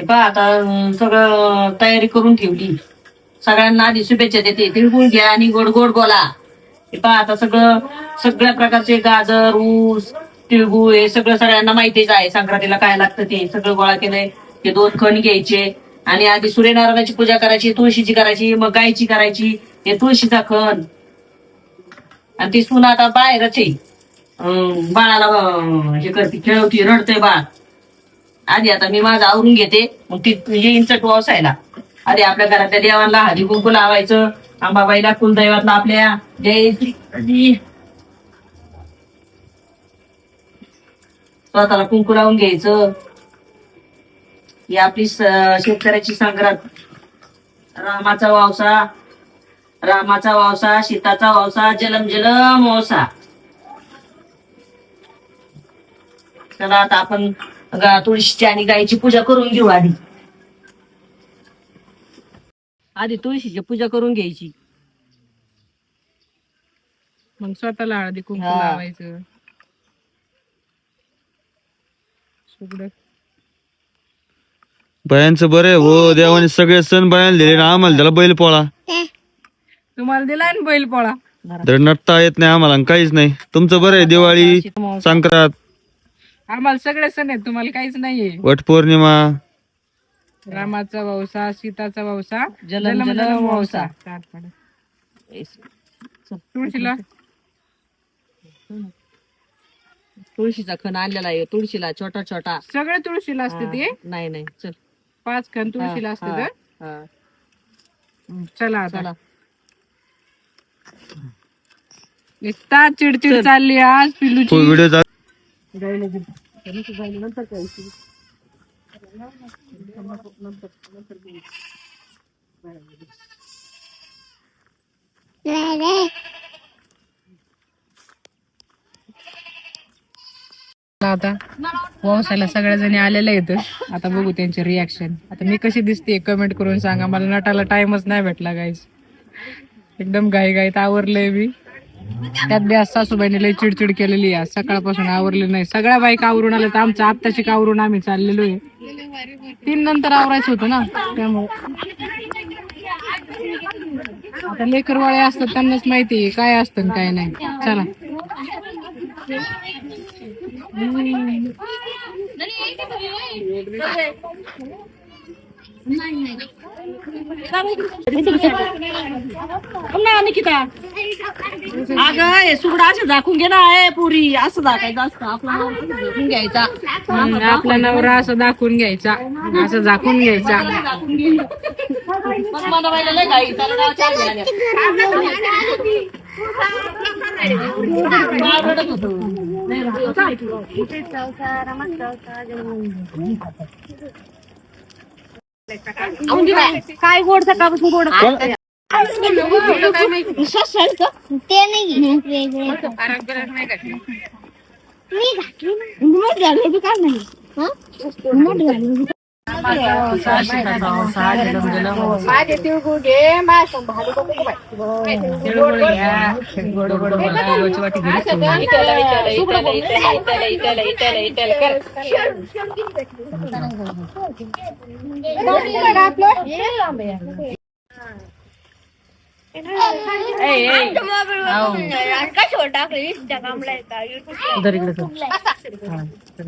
हे पहा आता सगळं तयारी करून ठेवली. सगळ्यांना आधी शुभेच्छा देते. तिळगुळ घ्या आणि गोड गोड बोला. हे पहा आता सगळ्या प्रकारचे गाजर, ऊस, तिळगुळ हे सगळं सगळ्यांना माहितीच आहे. संक्रांतीला काय लागतं ते सगळं गोळा केलंय. हे 2 खण घ्यायचे आणि आधी सूर्यनारायणाची पूजा करायची, तुळशीची करायची, मग गायची करायची. हे तुळशीचा खण आणि ती सून आता बाहेरच आहे. बाळाला हे करते, खेळवती, रडते बाळ. आधी आता मी माझं आवरून घेते, मग ती येईन चटू वसायला. आधी आपल्या घरातल्या देवांना हळदी कुंकू लावायचं. अंबाबाईला कुलदैवतला आपल्या जय श्री स्वतःला कुंकू लावून घ्यायचं. ही आपली शेतकऱ्याची संक्रांत. रामाचा वावसा, सीताचा वावसा, जलम जलम वसा. चला आता आपण तुळशीची आणि गायची पूजा करून घेऊ. आधी तुळशीची पूजा करून घ्यायची, मग स्वतःला हळदी कुंकू लावायचं. बायांचं बरं हो, देवाने सगळे सण बायाला दिले ना, आम्हाला त्याला बैल पोळा. तुम्हाला दिलाय ना बैल पोळा. तर नटता येत नाही आम्हाला, काहीच नाही. तुमचं बरं आहे, दिवाळी, संक्रांत, आम्हाला सगळे सण आहेत, तुम्हाला काहीच नाहीये. वटपौर्णिमा, रामाचा वौसा, सीताचा वौसा, जलम जलम वसा. तुळशीला तुळशीचा खण आणलेला आहे. तुळशीला छोटा छोटा सगळे तुळशीला असते ते. नाही चल 5 खण तुळशीला असते तर. हा. चला आता इतका चिडचिड चालली आज पिलूची. व्हिडिओ नंतर करायची. आता वंशाला सगळ्या जणी आलेल्या आहेत. आता बघू त्यांचे रिॲक्शन. आता मी कशी दिसते कमेंट करून सांगा. मला नटायला टाइमच नाही भेटला गाईज. एकदम घाईघाईत आवरलंय मी. त्यात बी आज सासूबाईने लय चिडचिड केलेली आहे. सकाळपासून आवरले नाही. सगळ्या बाईक आवरून आल्या तर आमचं आत्ताशी आवरून आम्ही चाललेलो आहे. 3 नंतर आवरायचं होतं ना, त्यामुळे आता लेकरवाळे असतात त्यांनाच माहिती काय असतं काय नाही. चला अगं हे सुगडा असं झाकून घे ना. पुरी असं झाकायचं असतं. आपला झाकून घ्यायचा. आपला नवरा असं दाखवून घ्यायचा, असं झाकून घ्यायचा. मग मला व्हायला लय घाई. चला चाल झाल्या. रडत होतो. काय गोड सकाळपासून गोड ते नाही माझे तिळगुळ घे, माझं भाडं बघू बाई. तिळगुळ घ्या, गोड गोड बोला, गोचवाटी घरी सोडा. इटल कर.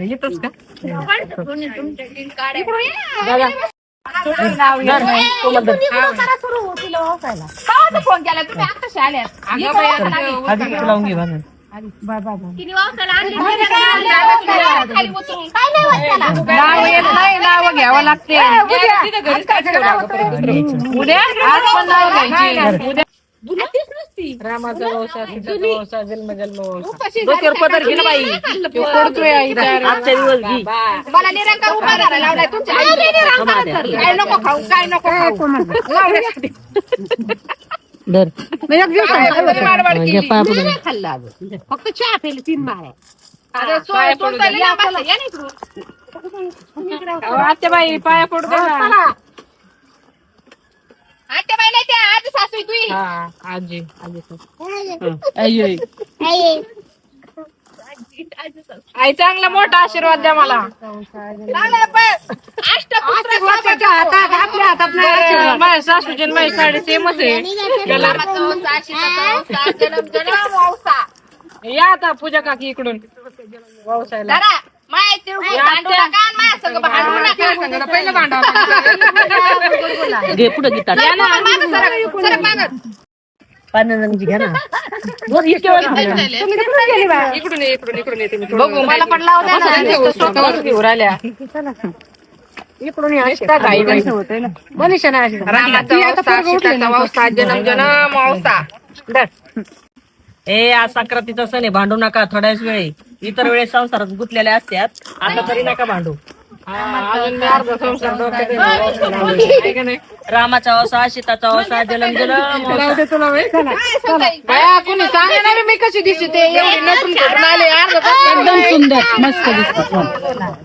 येतोस का? फोन केला तुम्ही आत्ताशी आल्यात. लावून घे बघा. नाव घ्यावं लागते. उद्या आज पण नाव घ्यायची. उद्या रामाचा वंशा, सीताचा वंशा, जन्म जन्म डोक्यावर पदर घे ना बाई. पडतोय आजच्या दिवस घे. मला निरंकार उभा करायला लावलाय तुमच्या. काय नको खाऊ, काय नको खाऊ. धर. फक्त चहा पेले 3 बाऱ्या. आत्याबाई पाया पडू दे ना. आत्याबाईला त्या आजी सासू तुझी. आजी आई चांगला मोठा आशीर्वाद द्या मला. अष्टपुत्र आपल्या हातात बरं, माझ्या सासूची आणि माझी साडी सेमच आहे कलर. या आता पूजा काकी इकडून व्यवसायाला पहिलं भांडावं घे पुढे गीता पाण्याची घ्या ना इकडून ये, इकडून येते मी. बघू मला पण लावू द्या ना. स्वतःहून घेऊन राहिल्या इकडून नुसता घाई घाई होतंय ना. मनीषा नाही अशी. रामाचा वंसा, सीताचा वंसा, जनम जनम वंसा. ए आज संक्रांतीचा सण आहे भांडू नका थोड्याच वेळ इतर वेळेस संसारात गुंतलेल्या असतात आता तरी नका भांडू अजून मी अर्धा संसार डोक्यात आहे का नाही? रामाचा वसा सीताचा वसा जलम जलम लावते तुला वेळ. बाया, कोणी सांगा ना रे मी कशी दिसते ते एवढी नटून फुटून आले अर्धा तास. एकदम सुंदर मस्त दिसते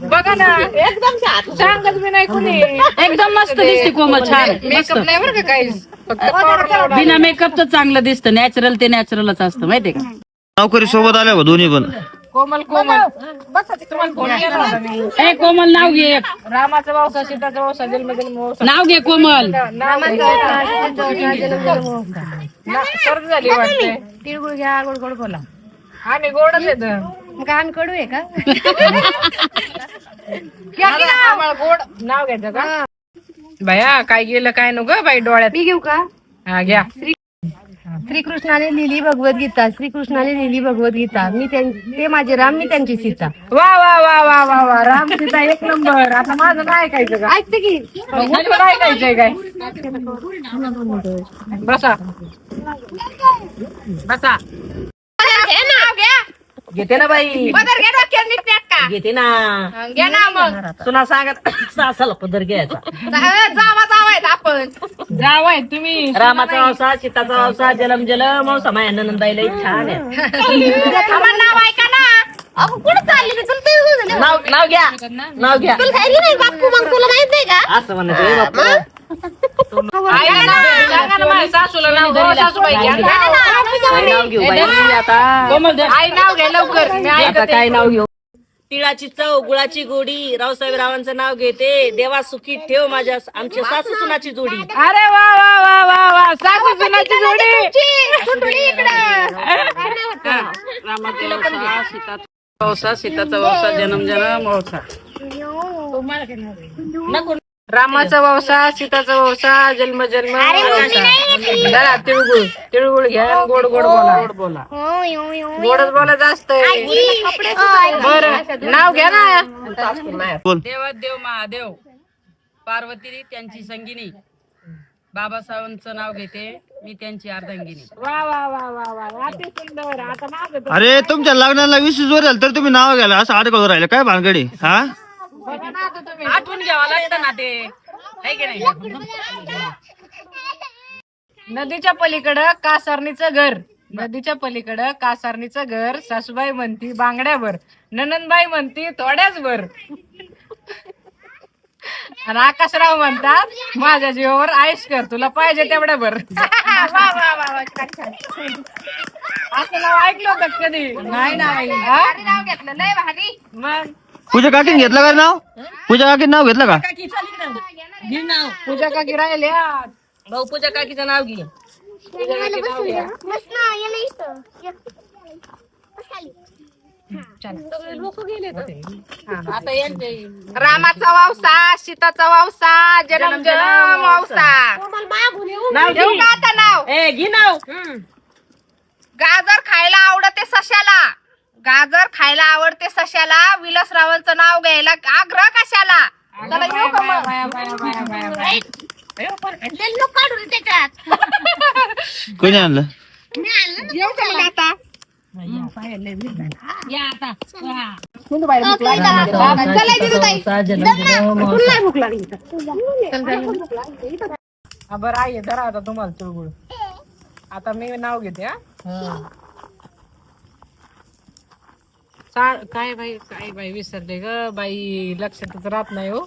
बघा ना एकदम सांगत मी नाही कुणी. एकदम मस्त दिसते कोमल छान मेकअप नाही बरं का काहीच फक्त powder लावून. बिना मेकअपचं चांगलं दिसतं नॅचरल ते नॅचरलच असतं माहितीये का नोकरी सोबत आल्या बा दोन्ही पण. कोमल तुम्हाला फोन केला होता मी. ए कोमल नाव घे एक. रामाचा वंसा, सीताचा वंसा, जन्म जन्म वंसा. नाव घे कोमल सर्दी झाली वाटते. तिळगुळ घ्या, गोड गोड बोला. आम्ही गोडच येत मग आम्ही कडू आहे का? आम्हाला गोड नाव घ्यायचं का भया काय गेलं काय नको बाई डोळ्यात. मी घेऊ का? हा घ्या. श्रीकृष्णाने लिहिली भगवद्गीता, श्रीकृष्णाने लिहिली भगवद्गीता. ते माझे राम, मी त्यांची सीता. वा वा वा वा वा वा राम सीता एक नंबर. आता माझं काय ऐकायचं का? ऐकते की उठून ऐकायचंय काय? बसा बसा. घेते ना बाई घेते ना सुना सांगत सासाला पदर घ्यायचा आपण जावाय तुम्ही. रामाचा वसा सीताचा वसा जलम जलम वसा माझ्या नंदाईला छान आहे नाव ऐका ना. कुठे चालली मी? तुला तिळगुळ झाले. नाव नाव घ्या नाव घ्या तुला खायली नाही बापू, मग तुला माहित नाही का? असं म्हणायचं ए बाप्पा. ऐका ना, सांगा ना माझ्या सासूला नाव घ्या. सासूबाई घ्या ना. काय नाव घेऊ बाई आता आई नाव घ्या लवकर. मी आता ऐकते. काय नाव घेऊ तिळाची चव गुळाची गोडी रावसाहेब रावांचं नाव घेते देवा सुखी ठेव माझ्या आमच्या सासू सुनाची जोडी अरे वा वा वा वा वा सासू सुनाची जोडी. वसा सीताचा वसा जन्म जन्म वसा नको रामाचा वंसा, सीताचा वंसा, जन्म जन्म वंसा. तिळगुळ तिळगुळ घ्या आणि गोड गोड बोला. गोड बोला गोडच बोलायचं असतंय. बरं नाव घ्या ना. बोल. देवादेव महादेव पार्वती त्यांची संगिनी बाबासाहेबांचं नाव घेते मी त्यांची अर्धांगिनी. वा वा वा वा वा अति सुंदर. आता माझं अरे तुमच्या लग्नाला 20 वर झालं तर तुम्ही नाव घ्यायला असं अडकळ राहिलं काय भानगडी हा. बघा ना आता तुम्ही. आठवून घ्यावं लागतं ना ते है की नाही. नदीच्या पलीकडं कासारणीचं घर. नदीच्या पलीकडं कासारणीचं घर. सासूबाई म्हणती बांगड्यावर, ननंदबाई म्हणती थोड्याच भर आणि आकाशराव म्हणतात माझ्या जीवावर आईश कर तुला पाहिजे तेवढ्या भर. असं नाव ऐकलं होतं कधी? नाही नाही. नाव घेतलं लय भारी. मग पूजा काकीन घेतलं का नाव? पूजा काकीन नाव घेतलं का? घे नाव पूजा काकी राहिल्या. भाऊ पूजा काकीचं नाव घे. रामाचा वावसा, सीताचा वावसा, जन्म जन्म वावसा. नाव देऊ का आता नाव? ए घे नाव गाजर खायला आवडते सशाला, गाजर खायला आवडते सशाला. विलासरावांचं नाव घ्यायला आग्रह कशाला? चला येऊ का मग? काढून त्याच्यात कोणी आणलं? येऊ का मग आता? चला दिदू ताई. पुन्हा भूक लागली. बरं आहे धरा आता तुम्हाला तिळगुळ. आता मी नाव घेते. हा काय बाई विसरले ग बाई. लक्षातच राहत नाही हो.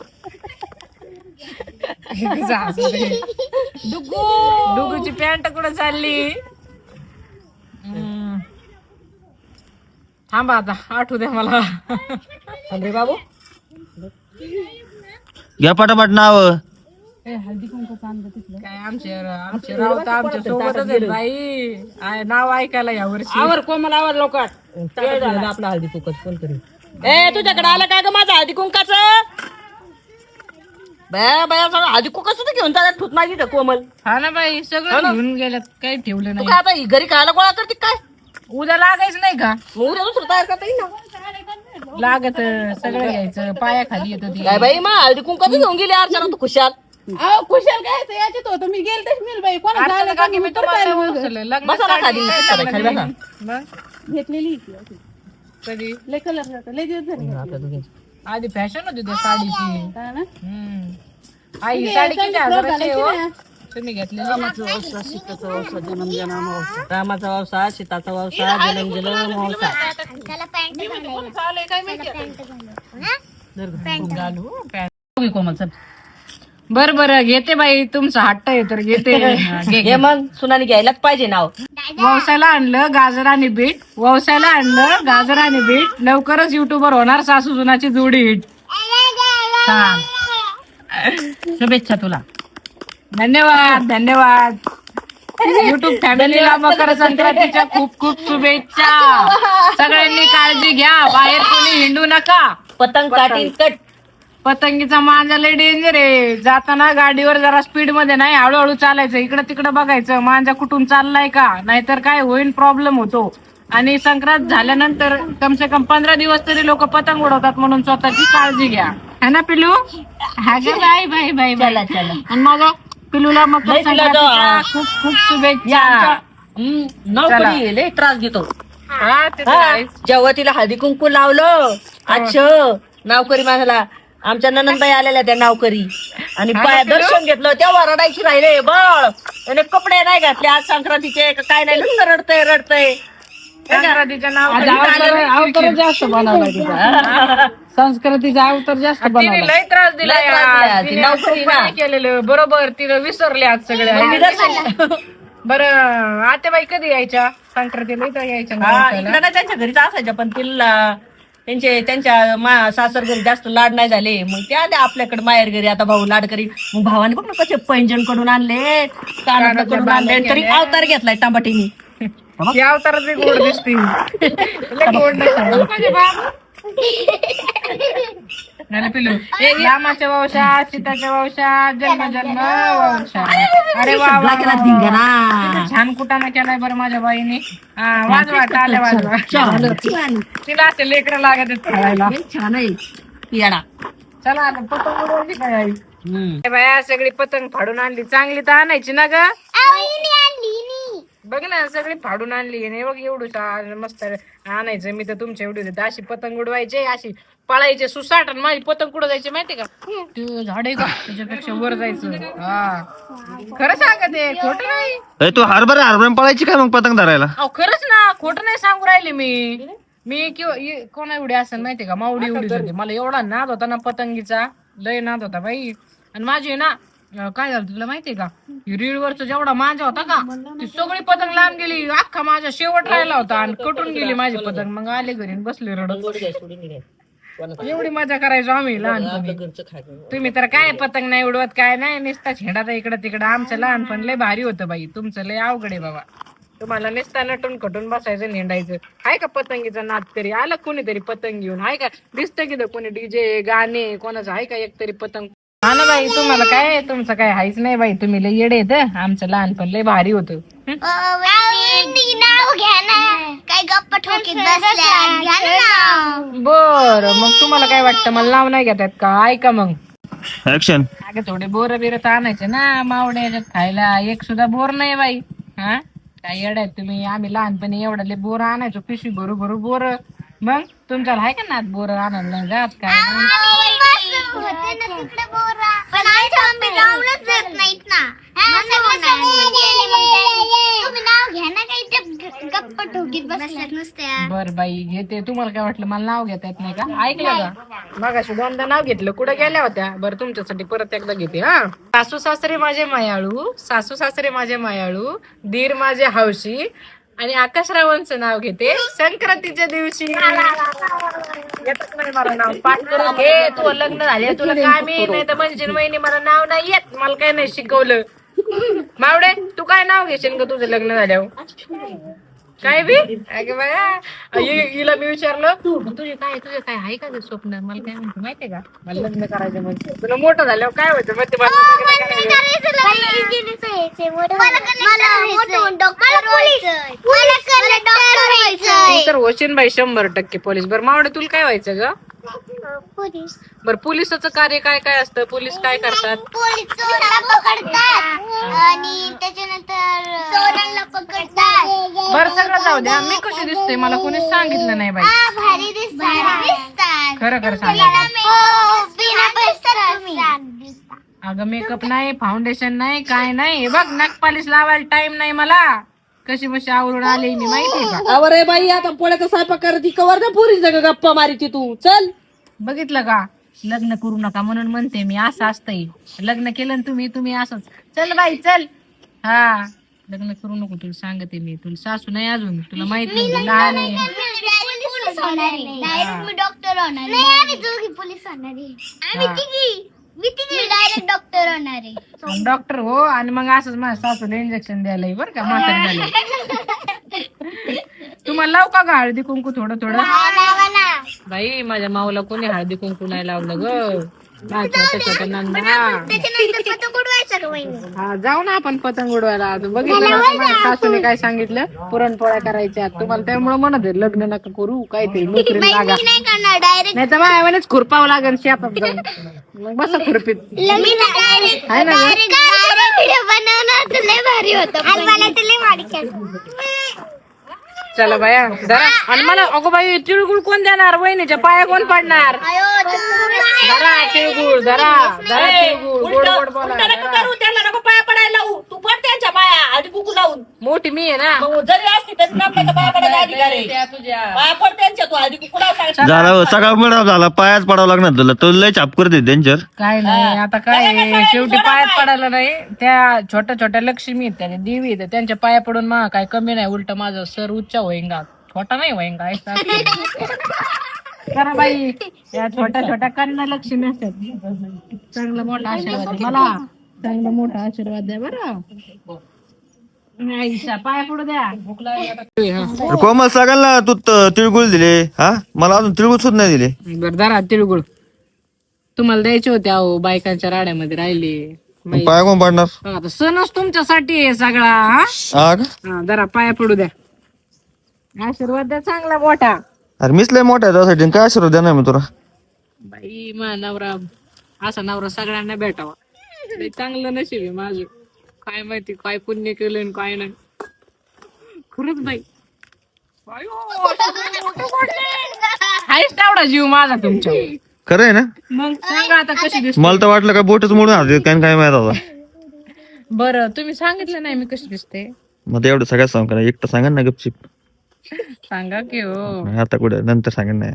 डुगूची पॅन्ट कुठं चालली? थांबा आता आठवू द्या मला. अरे बाबू घ्या पटापट नाव. काय आमचे राव तर आमच्या सोबतच आहेत बाई. नाव ऐकायला यावर्षी आवर कोमल आवर लोकात आपला हळदी कुंकच कोण करेल. ए तुझ्याकडे आलं काय ग माझं हळदी कुंकाचं? बया बया सगळं हळदी कुंकाचं तर घेऊन चालत ठुत माझी कोमल. हा ना बाई सगळं घेऊन गेल्यात काही ठेवलं तू नाही. काय आता ही घरी खायला गोळा करते काय? उद्या लागायचं नाही का? मग उद्या दुसरं तयार करता येईल ना. लागत सगळं घ्यायचं पायाखाली येतं ते. काय बाई मग हळदी कुंकाचं घेऊन गेली अर्चना तू खुशाल. खुशाल काय याच्यात होतं मी गेल तर मिल बाई कोणा अर्चना काकी मी तुम्हाला बोलवलं. लग्नात बसा ना खाली. साडी खाली बसा. मग घेतलेली कधी लय कलर लय दिवस झाले आधी फॅशन होती त्या साडीची. हा ना? आई ही साडी किती हजाराची आहे हो? तुम्ही घेतलेली रामाचा वावसा सीताचा वावसा जन्म जन्म वावसा. रामाचा वावसा सीताचा वावसा जन्म जन्म वावसा. कोमल चल. बर घेते बाई तुमचा हट्ट आहे तर घेते. हे मग सुनाने घ्यायलाच पाहिजे नाव. व्यवसायाला आणलं गाजर आणि बीट. व्यवसायाला आणलं गाजर आणि बीट. लवकरच युट्यूबर होणार सासू सुनाची जोडी हिट. शुभेच्छा तुला. धन्यवाद धन्यवाद. युट्यूब फॅमिलीला मकर संक्रांतीच्या खूप खूप शुभेच्छा. सगळ्यांनी काळजी घ्या. बाहेर कोणी हिंडू नका. पतंग काठी कट. पतंगीचा मांजा लय डेंजर आहे. जाताना गाडीवर जरा स्पीड मध्ये नाही हळूहळू चालायचं. इकडं तिकडं बघायचं मांजा कुठून चाललाय का, नाहीतर काय होईल प्रॉब्लेम होतो. आणि संक्रांत झाल्यानंतर कमसे कम 15 दिवस तरी लोक पतंग उडवतात म्हणून स्वतःची काळजी घ्या. है ना पिलू? हा ग बाय बाय बाय बाय. चला चला. आणि माझ्या पिलूला मकर संक्रांतीच्या खूप खूप शुभेच्छा. नोकरी लय त्रास देतो. हा, ते तर हा, आहेच. जेव्हा तिला हळदी कुंकू लावलं अच्छा नावकरी माझ्याला आमच्या ननंदबाई आलेल्या त्या नावकरी आणि पाया दर्शन घेतलं तेव्हा रडायची राहिले बळ. आणि कपडे नाही घातले आज संक्रांतीचे काय नाही नुसतं रडतय. संक्रांतीच्या नाव अवतार जास्त बनवला. संस्कृतीचा अवतार जास्त बनवला. लय त्रास दिला लय त्रास दिला. यार. ती तिने नोकरी असं ना. नाही केलेलं बरोबर. तिला विसरले आज सगळे. बरं आतेबाई कधी यायच्या संक्रांतीला इथं यायच्या ना हा व्यवसायाला? इकडे ना त्यांच्या घरीच असायच्या पण तिला त्यांच्या सासर घरी जास्त लाड नाही झाले मग ते आले आपल्याकडे माहेर घरी. आता भाऊ लाड करी मग भावाने बघ ना कसे पैंजण कडून आणले कानातलं कडून आणले तरी अवतार घेतलाय तांबाटीनी. ही अवतारात बी गोड दिसते. लय गोड नाही माझे बाप. नाही पिलू रामाच्या वंशा सीताच्या वंशा जन्म जन्म वंशा. अरे वा वा, केला वा, धिंगाणा. वा. किती छान कुटाणा केलाय बरं माझ्या बाईने. वाजवा टाळ्या वाजवा. तिला असे लेकरं लागत आहेत खेळायला. छान आहे येडा. चला आता पतंग उडवायची काय आई? ए बाया सगळी पतंग फाडून आणली. चांगली तर आणायची ना ग. बघ ना सगळी फाडून आणली. नाही बघ एवढं मस्त आणायचं. मी तर तुमच्या एवढी होते अशी पतंग उडवायचे अशी पळायचे सुसाट. आणि माझी पतंग कुठं जायची माहिती का? तू झाड आहे का त्याच्यापेक्षा वर जायचं. हा खरं सांगत आहे खोटं नाही. तू हरभरा पळायची काय मग पतंग धरायला? अहो खरंच ना खोटं नाही सांगू राहिले मी किंवा कोणा एवढी असेल माहितीये का मावडी एवढीच होती. मला एवढा नाद होता ना पतंगीचा लय नाद होता बाई. आणि माझी ना काय झालं तुला माहितीये का? रीळवरचा जेवढा माझा होता का ती सगळी पतंग लांब गेली. अख्खा माझा शेवट राहिला होता आणि कटून गेली माझी पतंग. मग आले घरी आणि बसले रडत. एवढी मजा करायचो आम्ही लहानपणी. तुम्ही तर काय पतंग नाही उडवत काय नाही नुसता छेडात इकडं तिकडं. आमचं लहानपण लय भारी होतं बाई. तुमचं लय अवघड आहे बाबा. तुम्हाला नुसता नटून खटून बसायचं निंडायचं. आहे का पतंगीचा नाद तरी? आलं कोणीतरी पतंग घेऊन? आहे का दिसतं की कोणी डीजे गाणे कोणाचं आहे का एक तरी पतंग? हा ना बाई तुम्हाला काय तुमचं काय हायच नाही बाई. तुम्ही लय येडे येत. आमचं लहानपण लय भारी होतं. नाव घ्या ना काय गप्पा ठोकीत बसल्या घ्या ना नाव. बरं मग तुम्हाला काय वाटतं मला नाव नाही घेतात का? ऐका मग ऍक्शन. अगं थोडे बोर बिर तर आणायचे ना मावड्या याच्यात खायला. एक सुद्धा बोर नाही बाई. हा काय येड्यात तुम्ही. आम्ही लहानपणी एवढा बोर आणायचो पिशवी भरू भरू बोर. मग तुमच्याला आहे का ना बोर आणायला नाही जात काय? होते ना तिकडे बोरा पण आमच्या मम्मी जाऊनच देत नाहीत ना. तुम्ही नाव घ्या ना काही ते गप्पा ठोकीत बसल्यात नुसत्या. बर बाई घेते. तुम्हाला काय वाटलं मला नाव घेता येत नाही का? ऐकलं का मगाशी दोनदा नाव घेतलं कुठे गेल्या होत्या. बरं तुमच्यासाठी परत एकदा घेते. हा सासू सासरे माझे मायाळू. सासू सासरे माझे मायाळू. दीर माझे हौशी. आणि आकाश रावांचं नाव घेते संक्रांतीच्या दिवशी. येतच नाही मला नाव पाठ करून घे. तू लग्न झाले तुला काय मी नाही तर म्हणजे वहिनी मला नाव नाही येत, मला काय नाही शिकवलं. मावडे तू काय नाव घेशील का तुझं लग्न झाल्यावर? काय बी अगे बघा हिला मी विचारलं तुझे काय आहे का स्वप्न? मला काय म्हणतो माहितीये का, मला लग्न करायचं म्हणजे. तुला मोठं झाल्यावर काय होतं मग ते तर होशील बाई 100% पोलीस. बरं मावडे तुला काय व्हायचं ग? बरं पोलिसाचं कार्य काय काय असतं? पोलीस काय करतात? पोलीस चोराला पकडतात आणि त्याच्यानंतर चोरांना पकडतात. बरं सगळं जाऊ द्या, मी कशी दिसते मला कोणीच सांगितलं नाही बाई. भारी दिसतात. खरं खरं सांगा. बिना पैशात दिसतात. अगं मेकअप नाही, फाउंडेशन नाही, काय नाही. हे बघ नाक पालिश लावायला टाइम नाही मला. कशी बशी आवरून आले मी माहितीये का? अरे बाई आता पोळ्याचा स्वयंपाक करत कवर ना पुरी जग गप्पा मारिती तू. चल बघितलं का, लग्न करू नका म्हणून म्हणते मी. असं असतंय लग्न केलं ना तुम्ही असंच. चल बाई चल. हा लग्न करू नको तुला सांगते मी. तुला सासू नाही अजून, तुला माहित नाही लहान आहे. पोलीस होणार आहे. डायरेक्ट मी डॉक्टर होणार आहे. नाही आम्ही दोघी पोलीस होणार आहे. आम्ही तिघी मी डायरेक्ट डॉक्टर होणार आहे. डॉक्टर हो. आणि मग असंच माझ्या सासूला इंजेक्शन द्यायला बरं का म्हातारी झाली. तुम्हाला लावू का हळदी कुंकू थोडं थोडं? बाई माझ्या माऊला कोणी हळदी कुंकू नाही लावलं ग. छोट्या नंदा. त्याच्यानंतर पतंग उडवायचं का वहिनी? हा जाऊ ना आपण पतंग उडवायला. बघितलं ना माझ्या सासूने काय सांगितलं, पुरणपोळ्या करायच्या. तुम्हाला त्यामुळे म्हणत आहे लग्न नका करू, काहीतरी नोकरी लागा. मी नाही करणार डायरेक्ट. नाही तर माझ्यानेच खुरपावं लागेल शेतात जाऊन. मग बसा खुरपीत. मी डायरेक्ट आहे ना ग? व्हिडिओ बनवणार तर लय भारी होतं. आणि मला तर लय वाटतं. चला बाया धरा. आणि मला अगो बाई तिळगुळ कोण देणार? वहिनीच्या पाया कोण पडणार? धरा तिळगुळ, धरा धरा तिळगुळ. गोड गोड बोला. करू त्याला नको पाया पडायला लावू. तू पड त्यांच्या पाया आधी कुकू लावून. मोठी मी आहे ना. मग जरी असती तरी आपल्याला पाया पडायला अधिकार आहे. पाया पड त्यांच्या तू आधी कुकू लाव. झाला हो, सगळा मडाव झाला. पायाच पडावं लागणार तुला. तो लय छाप करते त्यांच्यावर. काय नाही आता काय आहे, शेवटी पायात पडायला नाही. त्या छोट्या छोट्या लक्ष्मी आहेत, त्या देवी आहेत, त्यांच्या पाया पडून मा काय कमी नाही. उलट माझं सर उच्च होईंगा, छोटा नाही होईंगा. करा बाई या छोट्या छोट्या कन्या लक्ष्मी असतात. चांगला मोठा आशीर्वाद आहे मला. चांगला मोठा आशीर्वाद द्या बरं. आईचा पाया पडू द्या. भूक लागली आता. कोमल सगळ्यांना तू तिळगुळ दिले. हा मला अजून तिळगुळ सुद्धा नाही दिले. बरं धरा तिळगुळ. तुम्हाला द्यायचे होते अहो, बायकांच्या राड्यामध्ये राहिले. मग पाया कोण पाडणार? आता सणच तुमच्यासाठी आहे सगळा. हा का? हा जरा पाया पडू द्या. आशीर्वाद द्या चांगला मोठा. अरे मीच लय मोठा आहे त्यासाठी. काय आशीर्वाद देणार मी तुला? बाई मा नवरा असा नवरा सगळ्यांना भेटावा. लय चांगलं नशीब आहे माझं. काय माहिती काय पुण्य केलं आणि काय नाही. खरंच बाई हायच तेवढा जीव माझा तुमच्या. खरं आहे ना? मग सांगा आता कशी दिसते. मला तर वाटलं काय बोटच मोडून हात काय काय माहित होता. बरं तुम्ही सांगितलं नाही मी कशी दिसते. मग एवढं सगळ्यात सांग करा. एकटं सांगा ना गपचिप. सांगा की हो. आता कुठे नंतर सांगा नाही.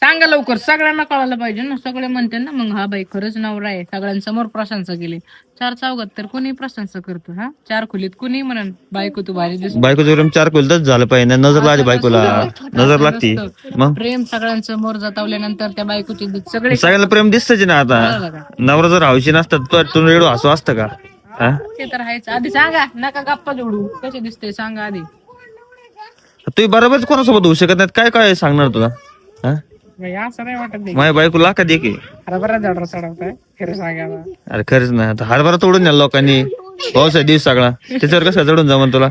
सांगा लवकर. सगळ्यांना कळायला पाहिजे ना. सगळे म्हणते ना मग हा बाई खरंच नवरा आहे. सगळ्यांसमोर प्रशंसा केली. 4 चौघात तर कोणी प्रशंसा करतो. हा 4 खोलीत कोणी म्हणून बायको तू भारी दिसते. बायको जोर 4 खोलतच झालं पाहिजे. नजर लागली बायकोला. नजर लागती. मग प्रेम सगळ्यांसमोर जतावल्यानंतर त्या बायकोची सगळे सगळ्यांना प्रेम दिसतच ना. आता नवरा जर हौशी नसतात तर एवढं हसू असतं का? ते तर आहेच. आधी सांगा नका गप्पा जोडू. कसे दिसते सांगा आधी. तुम्ही बरोबरच कोणासोबत होऊ शकत नाहीत. काय काय सांगणार तुला? असं नाही वाटत. माझ्या बायको लाखात एक आहे. हरभरा झाडा चढवताय खरं सांगायला. अरे खरंच नाही. आता हरभरा तोडून नेला लोकांनी. पावसाचा दिवस सगळा त्याच्यावर कसं चढून जमन तुला?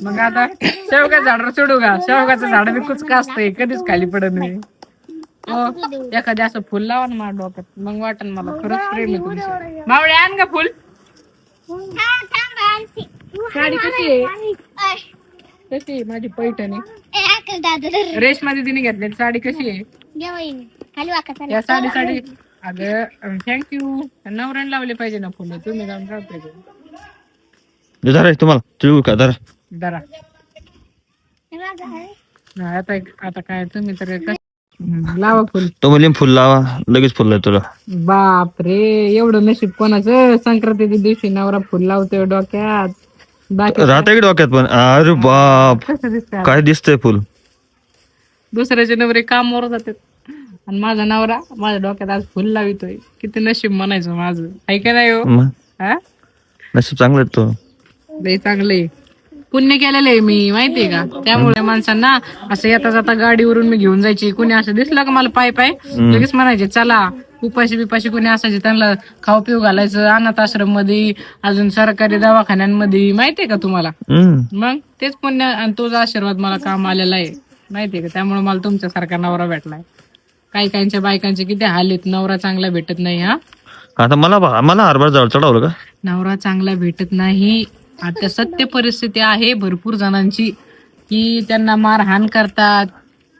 मग आता शेवगा झाड सोडू का? शेवगाचं झाड मी कुचका असतंय कधीच खाली पडत नाही. हो एखादी असं फुल लावा ना माझ्या डोक्यात. मग वाटन मला खरंच प्रेम आहे तुमचं. मावळे आण का फुल. साडी कशी आहे? कशी आहे माझी पैठणी? रेशमा दीदीने घेतली साडी कशी आहे? या साडी अगं थँक्यू. नवऱ्याने लावले पाहिजे ना फुलं. तुम्ही जाऊन राहते धरा तुम्हाला तिळगुळ का धरा. जरा आता काय तुम्ही तर लावा फुल. तो मुलीम फुल लावा लगेच फुल तुला. बाप रे एवढं नशीब कोणाचं. संक्रांतीच्या दिवशी नवरा फुल लावतोय डोक्यात. बाकी राहते की डोक्यात पण अरे बाप कसं दिसतंय आता? काय दिसतंय फुल. दुसऱ्याचे नवरे कामावर जातात आणि माझा नवरा माझ्या डोक्यात आज फुल लावितोय. किती नशीब म्हणायचं माझं, आहे का नाही हो? मग हा नशीब चांगलं आहे तो. लय चांगलंय, पुण्य केलेलं आहे मी, माहितीये का. त्यामुळे माणसांना असं येता जाता गाडीवरून मी घेऊन जायची. कुणी असं दिसलं का मला पाय पाय लगेच म्हणायचे चला. उपाशी बिपाशी कोणी असायचे त्यांना खाऊ पिऊ घालायचं अनाथ आश्रम मध्ये, अजून सरकारी दवाखान्यांमध्ये, माहितीये का तुम्हाला. मग तेच पुण्य आणि तोच आशीर्वाद मला काम आलेला आहे, माहितीये का. त्यामुळे मला तुमच्यासारखा नवरा भेटलाय. काही काहींच्या बायकांचे किती हाल आहेत, नवरा चांगला भेटत नाही. हा आता मला हरभरा जवळ चढवलं का. नवरा चांगला भेटत नाही. आता सत्य परिस्थिती आहे भरपूर जणांची की त्यांना मारहाण करतात,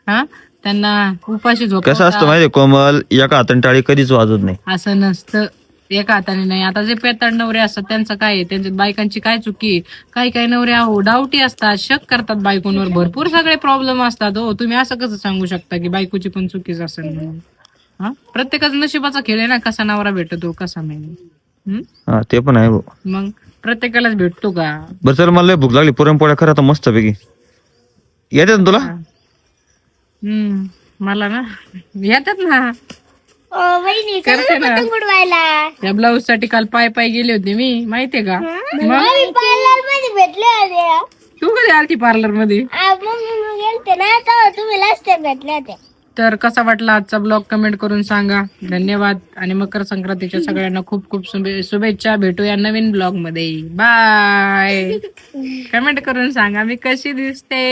हा त्यांना उपाशी कसं झोपवतात. असतं माहितीये कोमल, एका हाताने टाळी कधीच वाजत नाही. असं नसतं, एका हाताने नाही. आता जे पेताड नवरे असतात त्यांचं काय आहे, त्यांच्या बायकांची काय चुकी आहे. काही काही नवरे अहो डावटी असतात, शक करतात बायकोंवर, भरपूर सगळे प्रॉब्लेम असतात. हो तुम्ही असं कसं सांगू शकता की बायकोची पण चुकीच असेल म्हणून. हा प्रत्येकाचा नशिबाचा खेळ आहे ना, कसा नवरा भेटतो कसा नाही. हा ते पण आहे भाऊ. मग प्रत्येकालाच भेटतो का. बरं चल, मला लय भूक लागली, पुरणपोळ्या खरं आता मस्त पैकी येतात ना तुला. मला ना येतात ना, वहिनी करते ना. पतंग उडवायला त्या ब्लाऊज साठी काल पाय पाय गेले होते मी, माहितीये का. आम्ही पार्लर मध्ये भेटले होते. तू कधी आलती पार्लर मध्ये. मग गेलते ना तेव्हा तुम्ही रस्त्यात भेटले होते. तर कसा वाटला आजचा ब्लॉग कमेंट करून सांगा. धन्यवाद आणि मकर संक्रांतीच्या सगळ्यांना खूप खूप शुभेच्छा. भेटूया नवीन ब्लॉग मध्ये. बाय. कमेंट करून सांगा मी कशी दिसते.